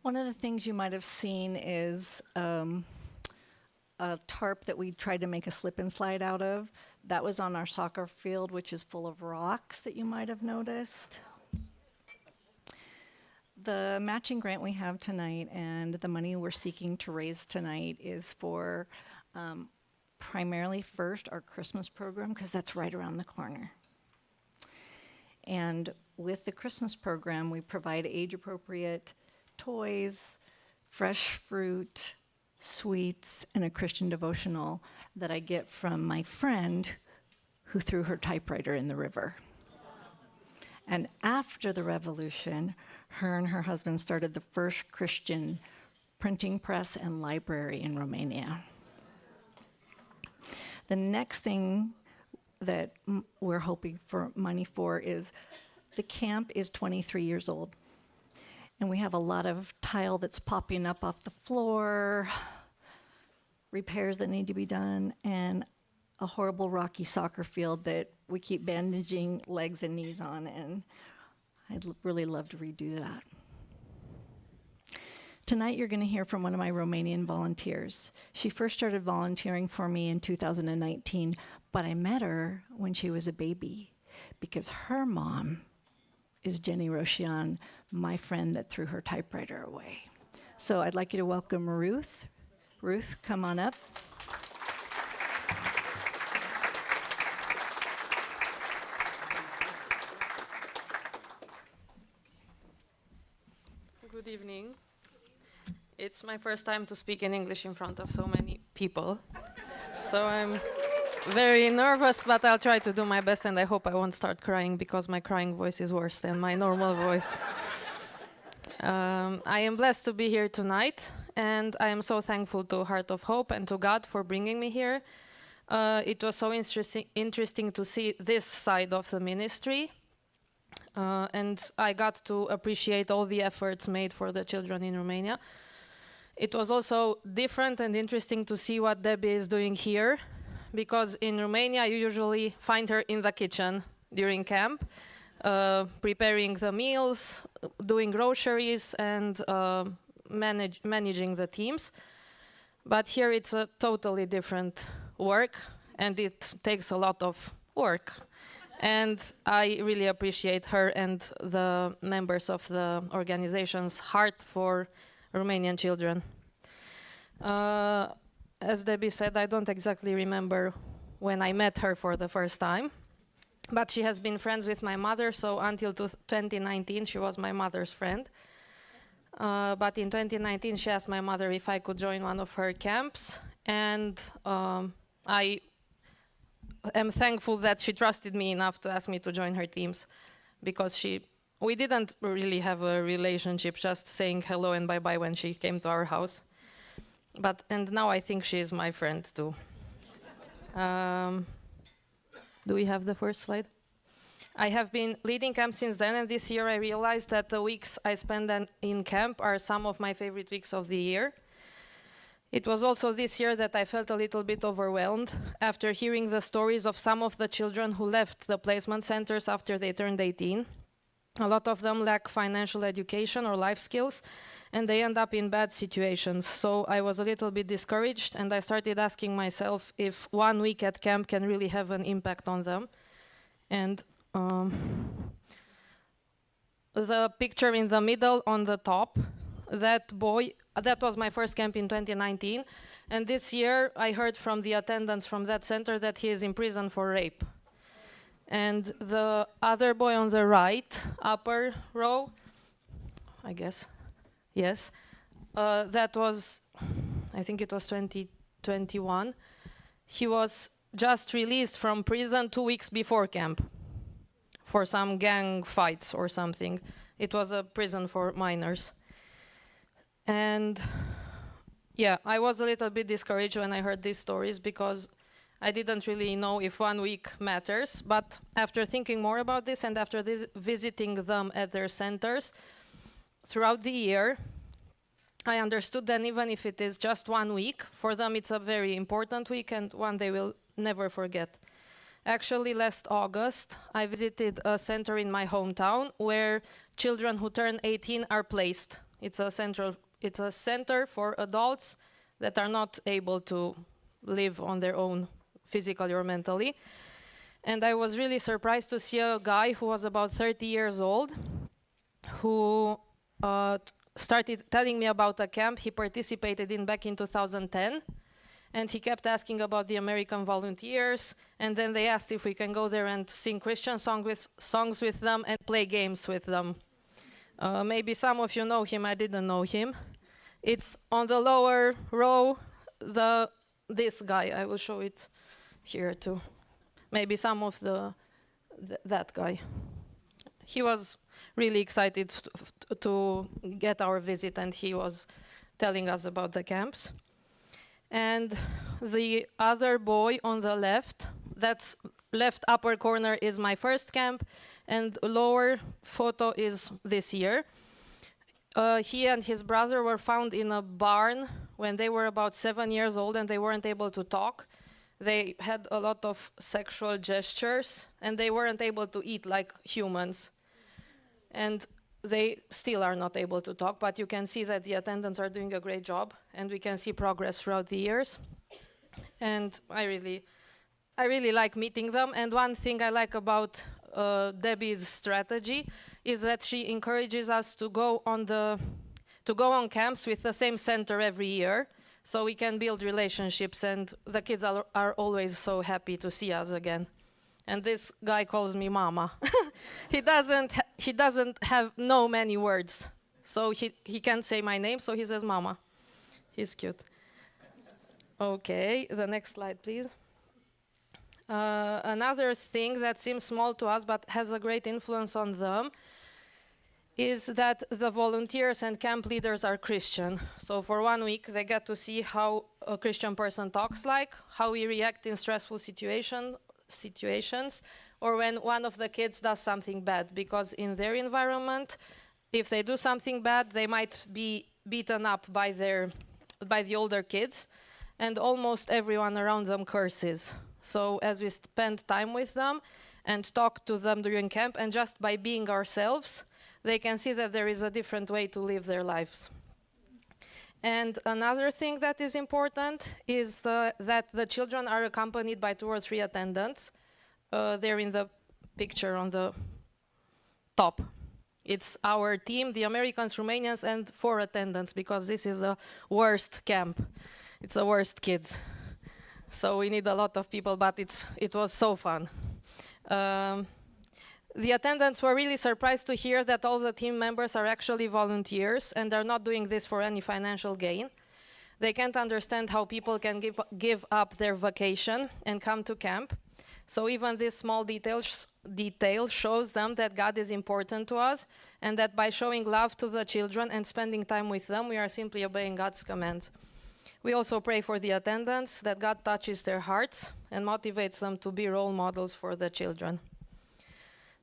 One of the things you might have seen is a tarp that we tried to make a slip and slide out of. That was on our soccer field, which is full of rocks that you might have noticed. The matching grant we have tonight and the money we're seeking to raise tonight is for primarily first our Christmas program, because that's right around the corner. And with the Christmas program, we provide age-appropriate toys, fresh fruit, sweets, and a Christian devotional that I get from my friend who threw her typewriter in the river. And after the revolution, her and her husband started the first Christian printing press and library in Romania. The next thing that we're hoping for money for is the camp is 23 years old. And we have a lot of tile that's popping up off the floor, repairs that need to be done, and a horrible rocky soccer field that we keep bandaging legs and knees on, and I'd really love to redo that. Tonight you're going to hear from one of my Romanian volunteers. She first started volunteering for me in 2019, but I met her when she was a baby because her mom is Jenny Rochian, my friend that threw her typewriter away. So I'd like you to welcome Ruth. Ruth, come on up. Good evening. It's my first time to speak in English in front of so many people. So I'm very nervous, but I'll try to do my best, and I hope I won't start crying because my crying voice is worse than my normal voice. I am blessed to be here tonight, and I am so thankful to Heart of Hope and to God for bringing me here. It was so interesting to see this side of the ministry, and I got to appreciate all the efforts made for the children in Romania. It was also different and interesting to see what Debbie is doing here, because in Romania you usually find her in the kitchen during camp, preparing the meals, doing groceries, and managing the teams. But here it's a totally different work, and it takes a lot of work. And I really appreciate her and the members of the organization's Heart for Romanian Children. As Debbie said, I don't exactly remember when I met her for the first time, but she has been friends with my mother, so until 2019 she was my mother's friend. But in 2019 she asked my mother if I could join one of her camps, and I am thankful that she trusted me enough to ask me to join her teams, because we didn't really have a relationship, just saying hello and bye-bye when she came to our house. And now I think she is my friend too. Do we have the first slide? I have been leading camp since then, and this year I realized that the weeks I spend in camp are some of my favorite weeks of the year. It was also this year that I felt a little bit overwhelmed after hearing the stories of some of the children who left the placement centers after they turned 18. A lot of them lack financial education or life skills, and they end up in bad situations. So I was a little bit discouraged, and I started asking myself if 1 week at camp can really have an impact on them. And the picture in the middle on the top, that boy, that was my first camp in 2019. And this year I heard from the attendants from that center that he is in prison for rape. And the other boy on the right, upper row, I guess, yes, that was, I think it was 2021. He was just released from prison 2 weeks before camp for some gang fights or something. It was a prison for minors. And yeah, I was a little bit discouraged when I heard these stories, because I didn't really know if 1 week matters. But after thinking more about this, and after visiting them at their centers throughout the year, I understood that even if it is just 1 week, for them it's a very important week and one they will never forget. Actually, last August, I visited a center in my hometown where children who turn 18 are placed It's a center for adults that are not able to live on their own physically or mentally. And I was really surprised to see a guy who was about 30 years old who started telling me about a camp he participated in back in 2010. And he kept asking about the American volunteers, and then they asked if we can go there and sing Christian songs with them and play games with them. Maybe some of you know him, I didn't know him. It's on the lower row, this guy, I will show it here too. Maybe some of that guy. He was really excited to get our visit, and he was telling us about the camps. And the other boy on the left, that's left upper corner is my first camp, and lower photo is this year. He and his brother were found in a barn when they were about 7 years old, and they weren't able to talk. They had a lot of sexual gestures, and they weren't able to eat like humans. And they still are not able to talk, but you can see that the attendants are doing a great job, and we can see progress throughout the years. And I really like meeting them. And one thing I like about Debbie's strategy is that she encourages us to go on camps with the same center every year, so we can build relationships, and the kids are always so happy to see us again. And this guy calls me Mama. He doesn't have many words, so he can't say my name, so he says Mama. He's cute. Okay, the next slide, please. Another thing that seems small to us but has a great influence on them is that the volunteers and camp leaders are Christian. So for 1 week, they get to see how a Christian person talks like, how we react in stressful situations, or when one of the kids does something bad, because in their environment, if they do something bad, they might be beaten up by the older kids, and almost everyone around them curses. So as we spend time with them and talk to them during camp, and just by being ourselves, they can see that there is a different way to live their lives. And another thing that is important is that the children are accompanied by 2 or 3 attendants. They're in the picture on the top. It's our team, the Americans, Romanians, and 4 attendants, because this is the worst camp. It's the worst kids. So we need a lot of people, but it was so fun. The attendants were really surprised to hear that all the team members are actually volunteers, and they're not doing this for any financial gain. They can't understand how people can give up their vacation and come to camp. So even this small detail shows them that God is important to us, and that by showing love to the children and spending time with them, we are simply obeying God's commands. We also pray for the attendants, that God touches their hearts and motivates them to be role models for the children.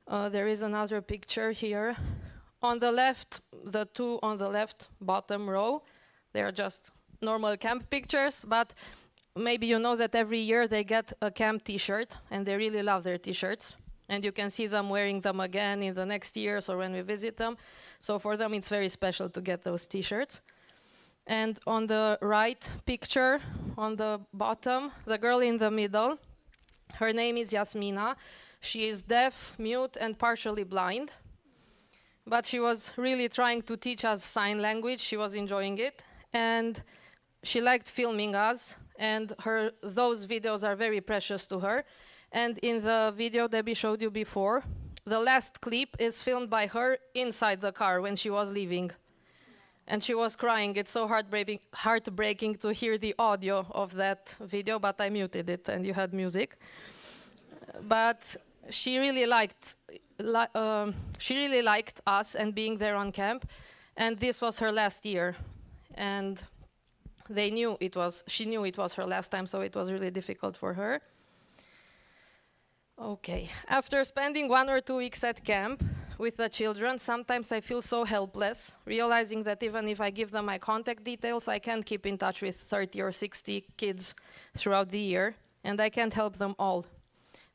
There is another picture here. On the left, the 2 on the left bottom row, they are just normal camp pictures, but maybe you know that every year they get a camp t-shirt, and they really love their t-shirts. And you can see them wearing them again in the next years or when we visit them. So for them, it's very special to get those t-shirts. And on the right picture, on the bottom, the girl in the middle, her name is Yasmina. She is deaf, mute, and partially blind. But she was really trying to teach us sign language. She was enjoying it. And she liked filming us. And those videos are very precious to her. And in the video Debbie showed you before, the last clip is filmed by her inside the car when she was leaving. And she was crying. It's so heartbreaking to hear the audio of that video, but I muted it and you had music. But she really liked us and being there on camp, and this was her last year. And she knew it was her last time, so it was really difficult for her. Okay, after spending 1 or 2 weeks at camp with the children, sometimes I feel so helpless, realizing that even if I give them my contact details, I can't keep in touch with 30 or 60 kids throughout the year, and I can't help them all.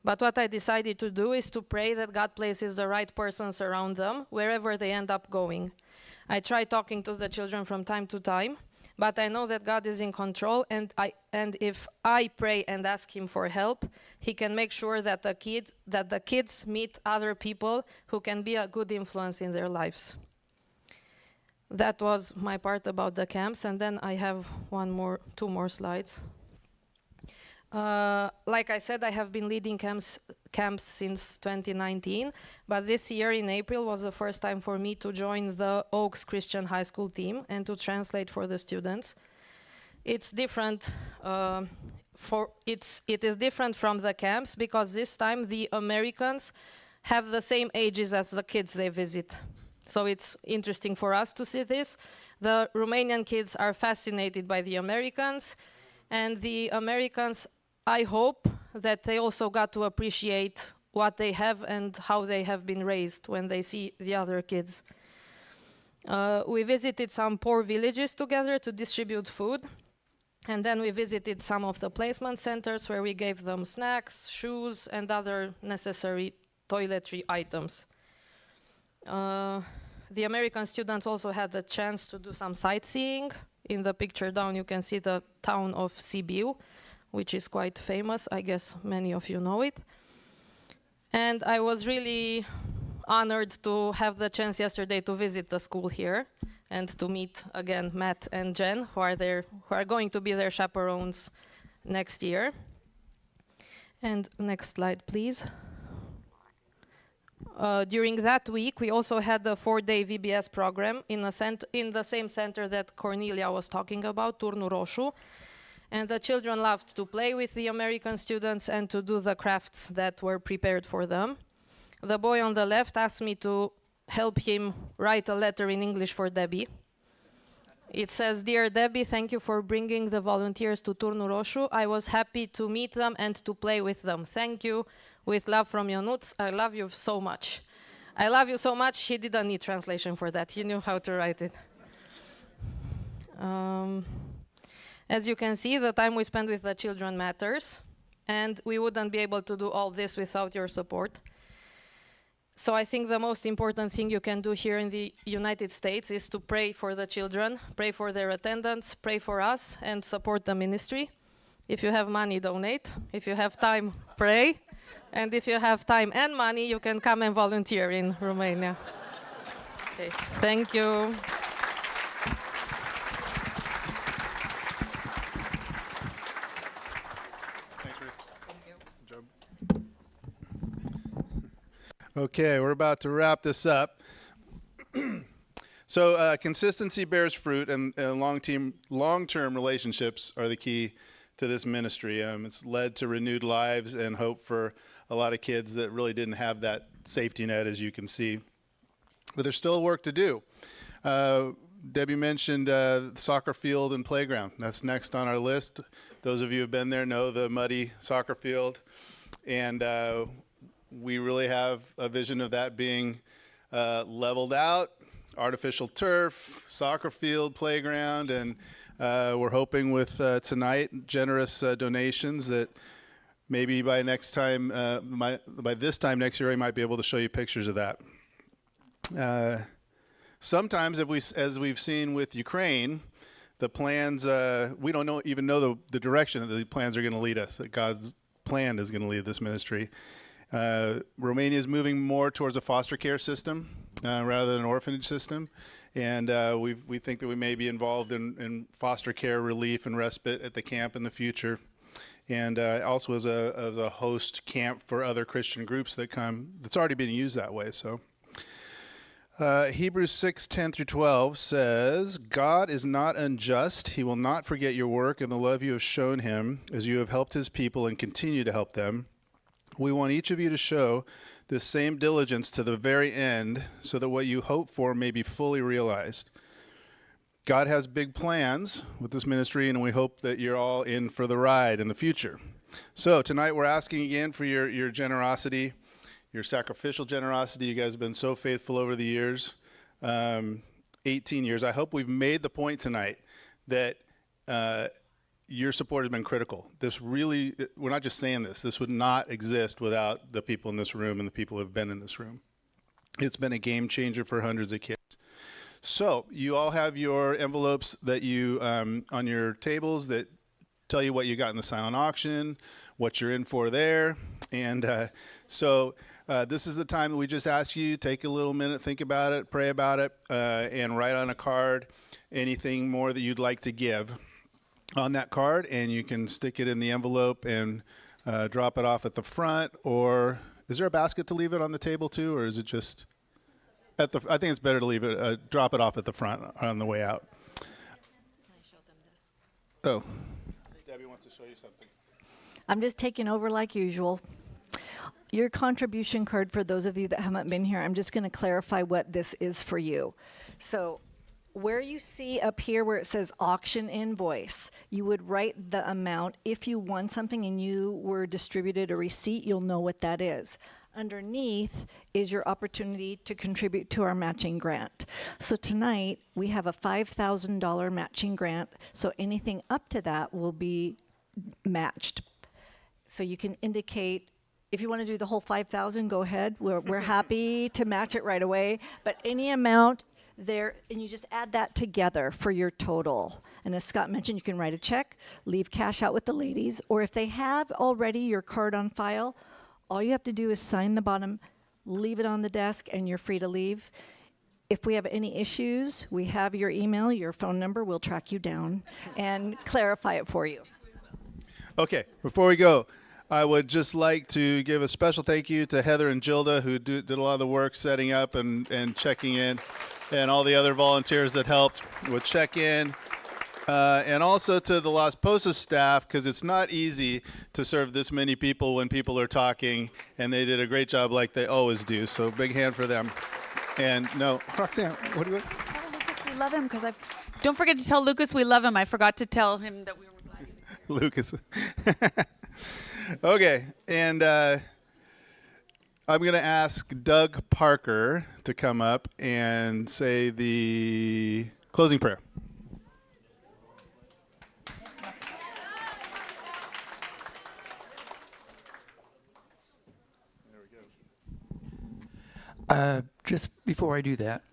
But what I decided to do is to pray that God places the right persons around them, wherever they end up going. I try talking to the children from time to time, but I know that God is in control, and if I pray and ask him for help, he can make sure that the kids meet other people who can be a good influence in their lives. That was my part about the camps, and then I have two more slides. Like I said, I have been leading camps since 2019, but this year in April was the first time for me to join the Oaks Christian High School team and to translate for the students. It's different. It is different from the camps because this time the Americans have the same ages as the kids they visit. So it's interesting for us to see this. The Romanian kids are fascinated by the Americans, and the Americans, I hope that they also got to appreciate what they have and how they have been raised when they see the other kids. We visited some poor villages together to distribute food, and then we visited some of the placement centers where we gave them snacks, shoes, and other necessary toiletry items. The American students also had the chance to do some sightseeing. In the picture down you can see the town of Sibiu, which is quite famous. I guess many of you know it. And I was really honored to have the chance yesterday to visit the school here and to meet again Matt and Jen, who are going to be their chaperones next year. And next slide, please. During that week, we also had the 4-day VBS program in the same center that Cornelia was talking about, Turnul Roșu. And the children loved to play with the American students and to do the crafts that were prepared for them. The boy on the left asked me to help him write a letter in English for Debbie. It says, "Dear Debbie, thank you for bringing the volunteers to Turnul Roșu. I was happy to meet them and to play with them. Thank you. With love from Ionuț. I love you so much." I love you so much. He didn't need translation for that. He knew how to write it. As you can see, the time we spend with the children matters, and we wouldn't be able to do all this without your support. So I think the most important thing you can do here in the United States is to pray for the children, pray for their attendance, pray for us, and support the ministry. If you have money, donate. If you have time, pray. And if you have time and money, you can come and volunteer in Romania. Okay. Thank you. Okay, we're about to wrap this up. So consistency bears fruit, and long-term relationships are the key to this ministry. It's led to renewed lives and hope for a lot of kids that really didn't have that safety net, as you can see. But there's still work to do. Debbie mentioned soccer field and playground. That's next on our list. Those of you who have been there know the muddy soccer field. And we really have a vision of that being leveled out, artificial turf, soccer field, playground, and we're hoping with tonight generous donations that maybe by this time next year I might be able to show you pictures of that. Sometimes, as we've seen with Ukraine, the plans, we don't even know the direction that the plans are going to lead us, that God's plan is going to lead this ministry. Romania is moving more towards a foster care system rather than an orphanage system. And we think that we may be involved in foster care relief and respite at the camp in the future. And also as a host camp for other Christian groups that come, that's already being used that way. So Hebrews 6:10-12 says, "God is not unjust. He will not forget your work and the love you have shown him as you have helped his people and continue to help them. We want each of you to show this same diligence to the very end so that what you hope for may be fully realized." God has big plans with this ministry, and we hope that you're all in for the ride in the future. So tonight we're asking again for your generosity, your sacrificial generosity. You guys have been so faithful over the years, 18 years. I hope we've made the point tonight that your support has been critical. This really, we're not just saying this. This would not exist without the people in this room and the people who have been in this room. It's been a game changer for hundreds of kids. So you all have your envelopes that you on your tables that tell you what you got in the silent auction, what you're in for there, and this is the time that we just ask you take a little minute, think about it, pray about it, and write on a card anything more that you'd like to give on that card, and you can stick it in the envelope and drop it off at the front. Or is there a basket to leave it on the table too, or is it just at the? I think it's better to leave it, drop it off at the front on the way out. Can I show them this? Oh, Debbie wants to show you something. I'm just taking over like usual. Your contribution card, for those of you that haven't been here, I'm just going to clarify what this is for you. So where you see up here where it says auction invoice, you would write the amount. If you won something and you were distributed a receipt, you'll know what that is. Underneath is your opportunity to contribute to our matching grant. So tonight we have a $5,000 matching grant, so anything up to that will be matched. So you can indicate, if you want to do the whole 5,000, go ahead. We're happy to match it right away. But any amount there, and you just add that together for your total. And as Scott mentioned, you can write a check, leave cash out with the ladies, or if they have already your card on file, all you have to do is sign the bottom, leave it on the desk, and you're free to leave. If we have any issues, we have your email, your phone number. We'll track you down and clarify it for you. Okay, before we go, I would just like to give a special thank you to Heather and Gilda, who did a lot of the work setting up and checking in, and all the other volunteers that helped with check-in, and also to the Las Posas staff, because it's not easy to serve this many people when people are talking, and they did a great job like they always do, so big hand for them. And no, Roxanne, what do you want? Tell Lucas we love him, because don't forget to tell Lucas we love him. I forgot to tell him that we were glad. Lucas. Okay, and I'm going to ask Doug Parker to come up and say the closing prayer. Just before I do that,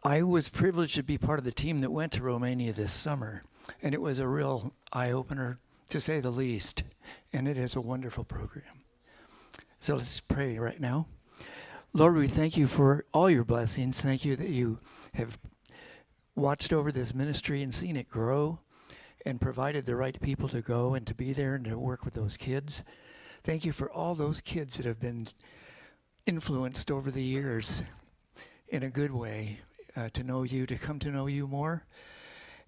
I was privileged to be part of the team that went to Romania this summer, and it was a real eye-opener, to say the least, and it is a wonderful program. So let's pray right now. Lord, we thank you for all your blessings. Thank you that you have watched over this ministry and seen it grow and provided the right people to go and to be there and to work with those kids. Thank you for all those kids that have been influenced over the years in a good way to know you, to come to know you more,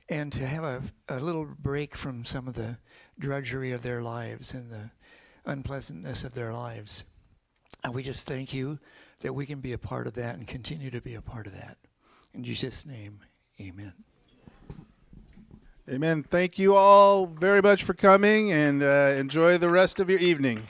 and to have a little break from some of the drudgery of their lives and the unpleasantness of their lives. And we just thank you that we can be a part of that and continue to be a part of that. In Jesus' name, amen. Amen. Thank you all very much for coming, and enjoy the rest of your evening.